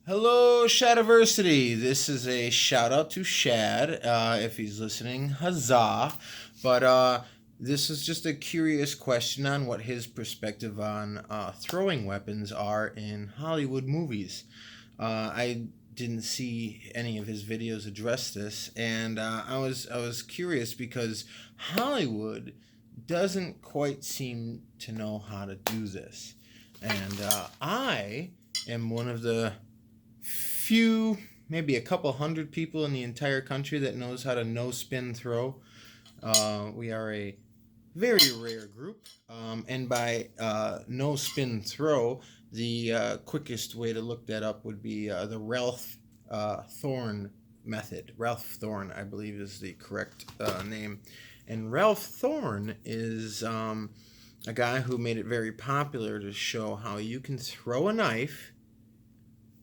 Hello, Shadiversity. This is a shout out to Shad. If he's listening, huzzah. But this is just a curious question on what his perspective on throwing weapons are in Hollywood movies. I didn't see any of his videos address this, and I was curious because Hollywood doesn't quite seem to know how to do this, and I am one of the few, maybe a couple hundred people in the entire country that knows how to no spin throw. We are a very rare group, and by no spin throw, the quickest way to look that up would be the Ralph Thorn method. Ralph Thorn, I believe, is the correct name. And Ralph Thorn is a guy who made it very popular to show how you can throw a knife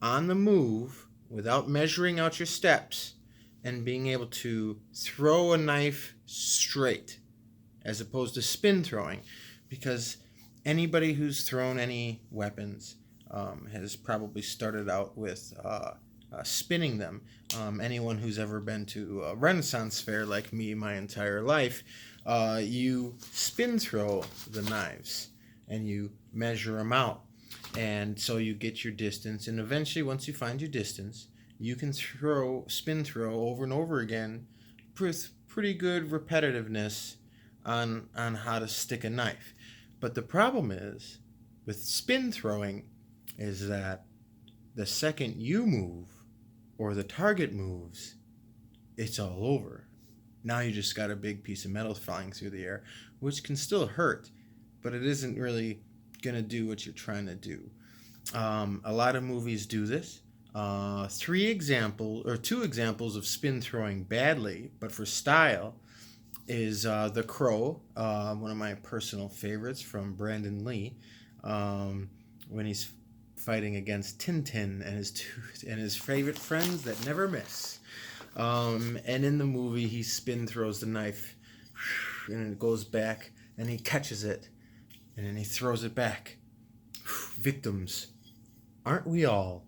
on the move without measuring out your steps and being able to throw a knife straight as opposed to spin throwing, because anybody who's thrown any weapons has probably started out with spinning them. Anyone who's ever been to a Renaissance fair like me my entire life, you spin throw the knives and you measure them out. And so you get your distance, and eventually, once you find your distance, you can spin throw over and over again with pretty good repetitiveness on how to stick a knife. But the problem is with spin throwing is that the second you move or the target moves, it's all over. Now you just got a big piece of metal flying through the air, which can still hurt, but it isn't really gonna do what you're trying to do. A lot of movies do this. Two examples of spin throwing badly, but for style, is The Crow, one of my personal favorites from Brandon Lee, when he's fighting against Tintin and his favorite friends that never miss. And in the movie, he spin throws the knife, and it goes back, and he catches it, and then he throws it back. Victims, aren't we all?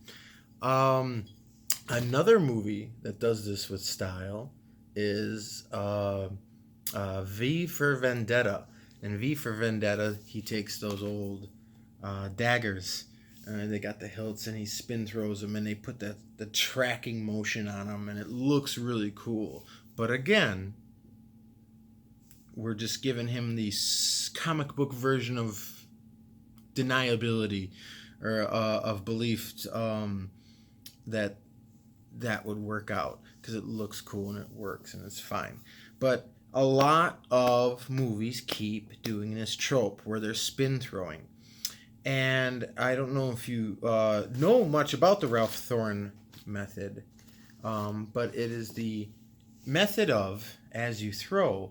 Another movie that does this with style is V for Vendetta. In V for Vendetta, he takes those old daggers. They got the hilts, and he spin throws them, and they put the tracking motion on them, and it looks really cool. But again, we're just giving him the comic book version of deniability or of belief that would work out because it looks cool and it works and it's fine. But a lot of movies keep doing this trope where they're spin throwing. And I don't know if you know much about the Ralph Thorn method, but it is the method of, as you throw,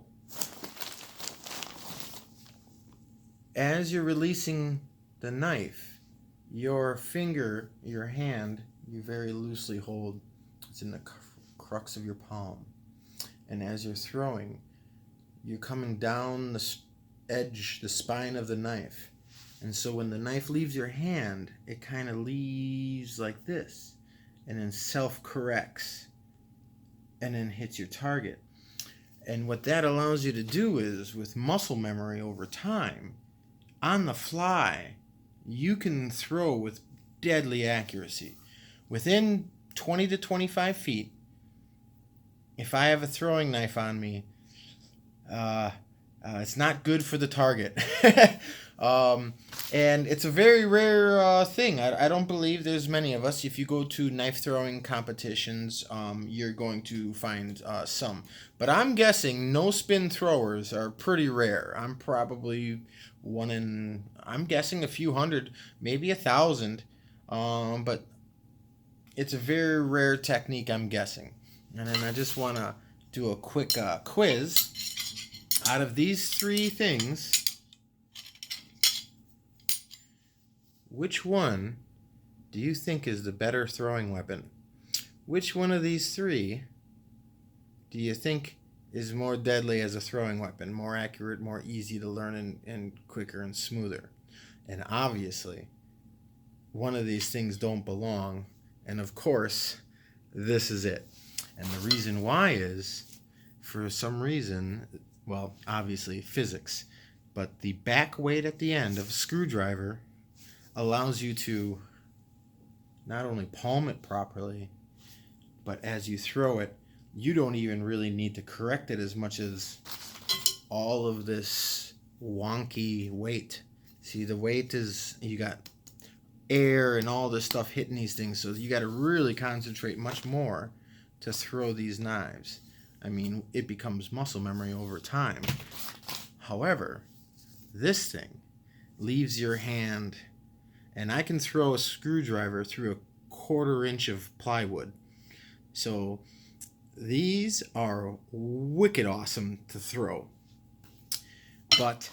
as you're releasing the knife, your finger, your hand, you very loosely hold, it's in the crux of your palm. And as you're throwing, you're coming down the edge, the spine of the knife. And so when the knife leaves your hand, it kind of leaves like this, and then self-corrects, and then hits your target. And what that allows you to do is, with muscle memory over time, on the fly, you can throw with deadly accuracy. Within 20 to 25 feet, if I have a throwing knife on me, it's not good for the target. And it's a very rare thing. I don't believe there's many of us. If you go to knife throwing competitions, you're going to find some. But I'm guessing no spin throwers are pretty rare. I'm probably I'm guessing a few hundred, maybe 1,000. But it's a very rare technique, I'm guessing. And then I just want to do a quick quiz. Out of these three things, which one do you think is the better throwing weapon? Which one of these three do you think is more deadly as a throwing weapon, more accurate, more easy to learn, and quicker and smoother? And obviously, one of these things don't belong, And of course, this is it. And the reason why is, for some reason, well, obviously physics, but the back weight at the end of a screwdriver allows you to not only palm it properly, but as you throw it, you don't even really need to correct it as much as all of this wonky weight. See, the weight is, you got air and all this stuff hitting these things, so you got to really concentrate much more to throw these knives. I mean, it becomes muscle memory over time. However, this thing leaves your hand, and I can throw a screwdriver through a 1/4 inch of plywood. So these are wicked awesome to throw. But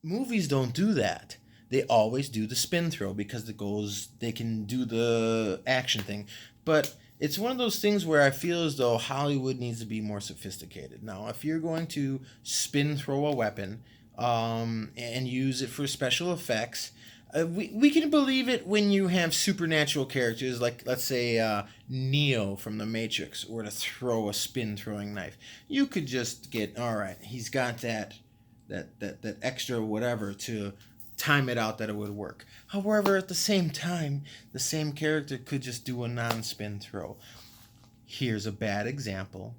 movies don't do that. They always do the spin throw because they can do the action thing. But it's one of those things where I feel as though Hollywood needs to be more sophisticated. Now, if you're going to spin throw a weapon and use it for special effects, we can believe it when you have supernatural characters like, let's say, Neo from The Matrix were to throw a spin throwing knife. You could just get, all right, he's got that extra whatever to time it out that it would work. However, at the same time, the same character could just do a non-spin throw. Here's a bad example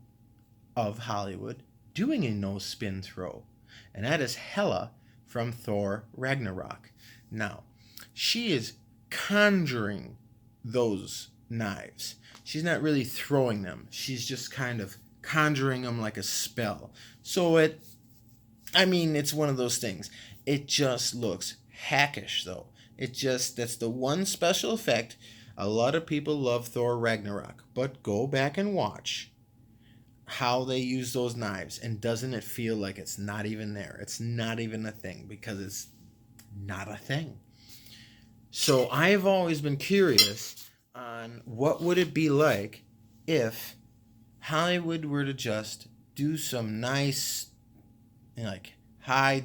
of Hollywood doing a no-spin throw, and that is Hela from Thor Ragnarok. Now, she is conjuring those knives. She's not really throwing them. She's just kind of conjuring them like a spell. So it's one of those things. It just looks hackish, though. That's the one special effect. A lot of people love Thor Ragnarok, but go back and watch how they use those knives, and doesn't it feel like it's not even there? It's not even a thing, because it's not a thing. So I've always been curious on what would it be like if Hollywood were to just do some nice, like, high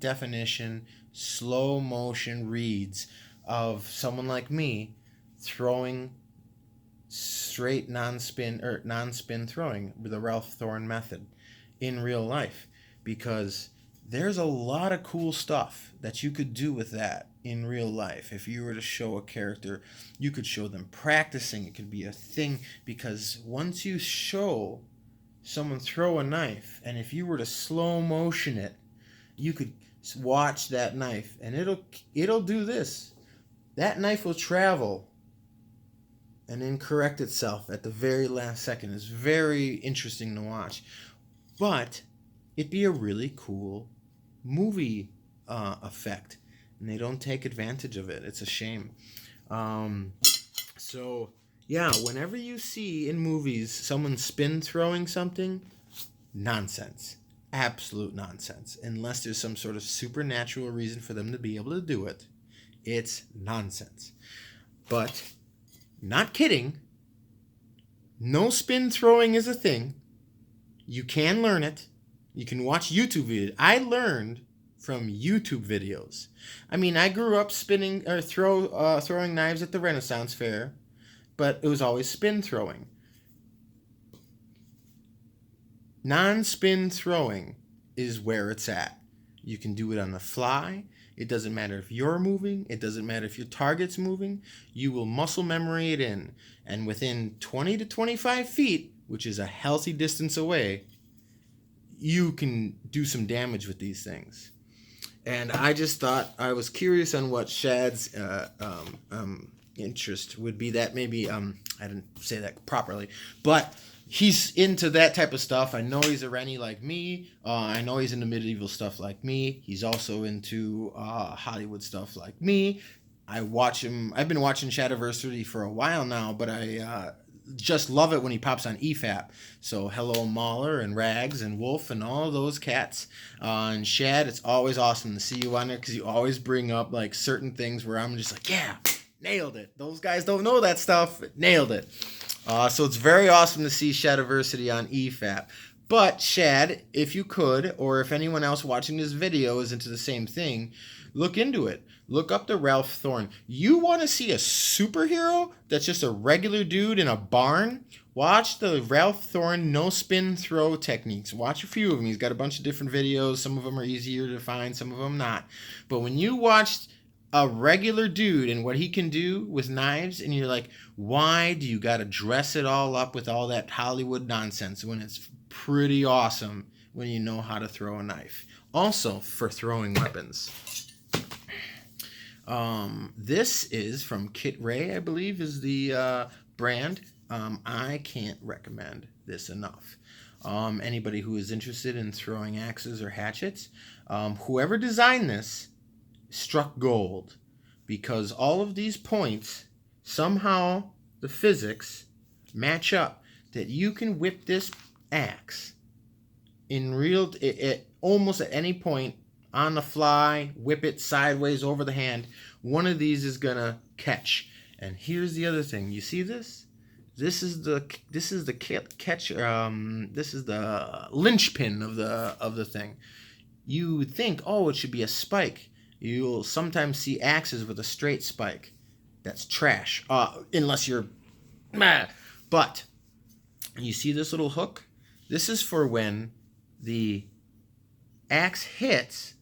definition, slow motion reads of someone like me throwing straight non-spin throwing with the Ralph Thorn method in real life, because there's a lot of cool stuff that you could do with that in real life. If you were to show a character, you could show them practicing. It could be a thing, because once you show someone throw a knife, and if you were to slow motion it, you could watch that knife, and it'll do this. That knife will travel and then correct itself at the very last second. It's very interesting to watch. But it'd be a really cool movie effect, and they don't take advantage of it. It's a shame. So yeah, whenever you see in movies someone spin throwing something, nonsense. Absolute nonsense. Unless there's some sort of supernatural reason for them to be able to do it, it's nonsense. But, not kidding, no spin throwing is a thing. You can learn it. You can watch YouTube videos. I learned from YouTube videos. I mean, I grew up spinning or throwing knives at the Renaissance Fair, but it was always spin throwing. Non-spin throwing is where it's at. You can do it on the fly. It doesn't matter if you're moving. It doesn't matter if your target's moving. You will muscle memory it in. And within 20 to 25 feet, which is a healthy distance away, you can do some damage with these things. And I just thought, I was curious on what Shad's interest would be. That maybe, I didn't say that properly, but he's into that type of stuff. I know he's a Rennie like me. I know he's into medieval stuff like me. He's also into Hollywood stuff like me. I watch him. I've been watching Shadiversity for a while now, but I just love it when he pops on EFAP. So hello Mahler and Rags and Wolf and all of those cats. And Shad, it's always awesome to see you on there, because you always bring up like certain things where I'm just like, yeah, nailed it. Those guys don't know that stuff. Nailed it. So it's very awesome to see Shadiversity on EFAP. But Shad, if you could, or if anyone else watching this video is into the same thing, Look into it. Look up the Ralph Thorn. You want to see a superhero that's just a regular dude in a barn? Watch the Ralph Thorn no spin throw techniques. Watch a few of them. He's got a bunch of different videos. Some of them are easier to find, some of them not. But when you watch a regular dude and what he can do with knives, and you're like, why do you got to dress it all up with all that Hollywood nonsense when it's pretty awesome when you know how to throw a knife? Also, for throwing weapons. This is from Kit Ray, I believe, is the brand. I can't recommend this enough. Anybody who is interested in throwing axes or hatchets, whoever designed this struck gold, because all of these points, somehow the physics match up that you can whip this axe in real, almost at any point on the fly, whip it sideways over the hand. One of these is gonna catch. And here's the other thing. You see this? This is the catch. This is the linchpin of the thing. You think, oh, it should be a spike. You'll sometimes see axes with a straight spike. That's trash. Unless you're mad. But you see this little hook? This is for when the axe hits,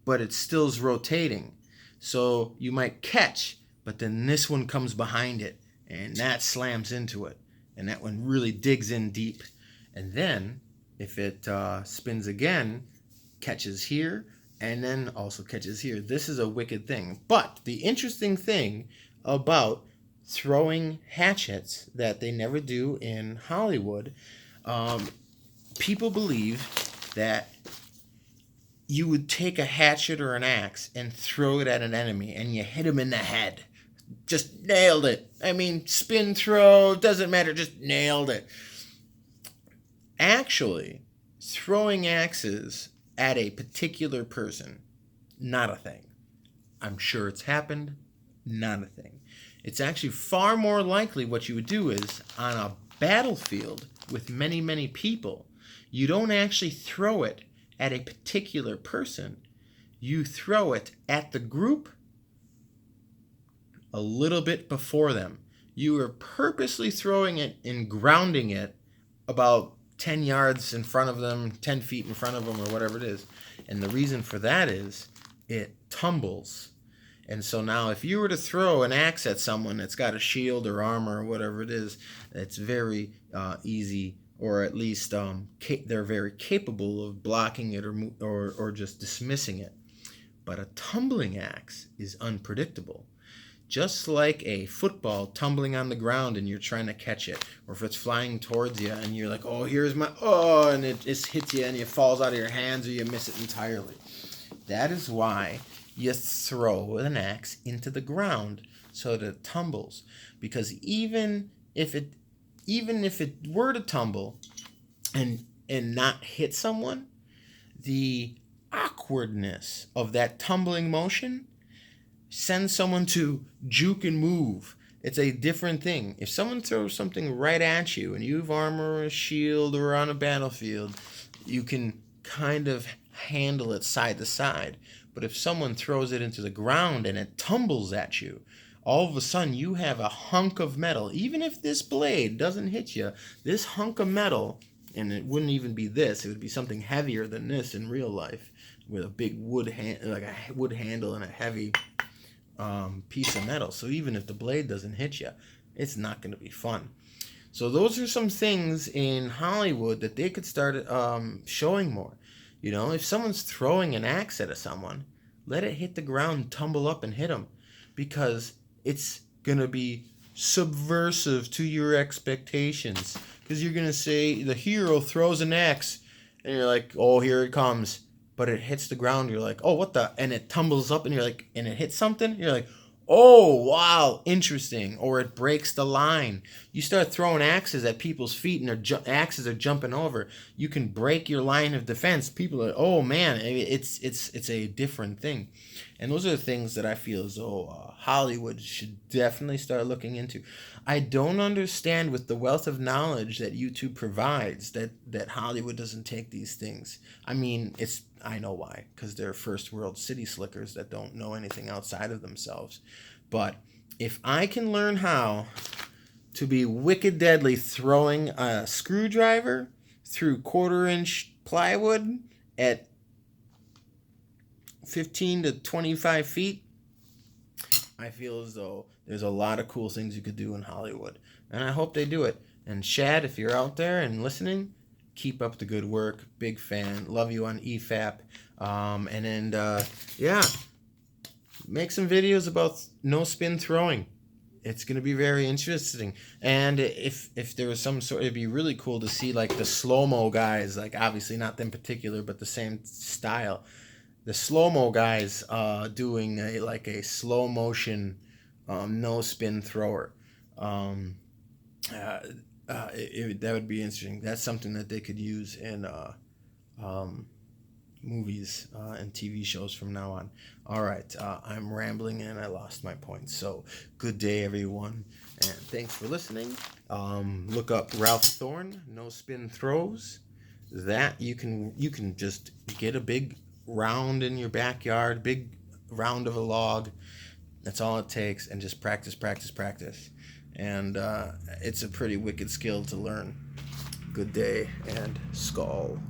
but it still's rotating. So you might catch, but then this one comes behind it, and that slams into it. And that one really digs in deep. And then, if it spins again, catches here, and then also catches here. This is a wicked thing. But the interesting thing about throwing hatchets that they never do in Hollywood, people believe that you would take a hatchet or an axe and throw it at an enemy, and you hit him in the head. Just nailed it. I mean, spin throw, doesn't matter, just nailed it. Actually, throwing axes at a particular person, not a thing. I'm sure it's happened, not a thing. It's actually far more likely what you would do is, on a battlefield with many, many people, you don't actually throw it at a particular person. You throw it at the group a little bit before them. You are purposely throwing it and grounding it about 10 yards in front of them, 10 feet in front of them, or whatever it is. And the reason for that is it tumbles. And so now if you were to throw an axe at someone that's got a shield or armor or whatever it is, it's very easy, or at least they're very capable of blocking it or just dismissing it. But a tumbling axe is unpredictable. Just like a football tumbling on the ground and you're trying to catch it, or if it's flying towards you and you're like, oh, here's my, oh, and it just hits you and it falls out of your hands or you miss it entirely. That is why you throw an axe into the ground so that it tumbles. Because even if it were to tumble and not hit someone, the awkwardness of that tumbling motion sends someone to juke and move. It's a different thing. If someone throws something right at you and you have armor or a shield or on a battlefield, you can kind of handle it side to side. But if someone throws it into the ground and it tumbles at you, all of a sudden you have a hunk of metal. Even if this blade doesn't hit you, this hunk of metal, and it wouldn't even be this, it would be something heavier than this in real life, with a big wood handle and a heavy piece of metal. So even if the blade doesn't hit you, it's not going to be fun. So those are some things in Hollywood that they could start showing more. You know, if someone's throwing an axe at someone, let it hit the ground, tumble up and hit them, because it's going to be subversive to your expectations. Because you're going to say the hero throws an axe and you're like, oh, here it comes. But it hits the ground, you're like, oh, what the? And it tumbles up and you're like, and it hits something, you're like, oh, wow, interesting. Or it breaks the line. You start throwing axes at people's feet and axes are jumping over. You can break your line of defense. People are, oh man, it's a different thing. And those are the things that I feel as though Hollywood should definitely start looking into. I don't understand, with the wealth of knowledge that YouTube provides, that Hollywood doesn't take these things. I mean, I know why, because they're first world city slickers that don't know anything outside of themselves. But if I can learn how to be wicked deadly throwing a screwdriver through 1/4 inch plywood at 15 to 25 feet, I feel as though there's a lot of cool things you could do in Hollywood. And I hope they do it. And Shad, if you're out there and listening, keep up the good work. Big fan. Love you on EFAP. Yeah, make some videos about no spin throwing. It's going to be very interesting. And if there was some sort, it'd be really cool to see like the slow-mo guys, like obviously not them particular, but the same style. The slow-mo guys doing a slow motion no spin thrower. That would be interesting. That's something that they could use in movies and TV shows from now on. All right, I'm rambling and I lost my point. So good day, everyone, and thanks for listening. Look up Ralph Thorn, no spin throws. That you can just get a big round in your backyard, big round of a log. That's all it takes, and just practice. And it's a pretty wicked skill to learn. Good day and skull.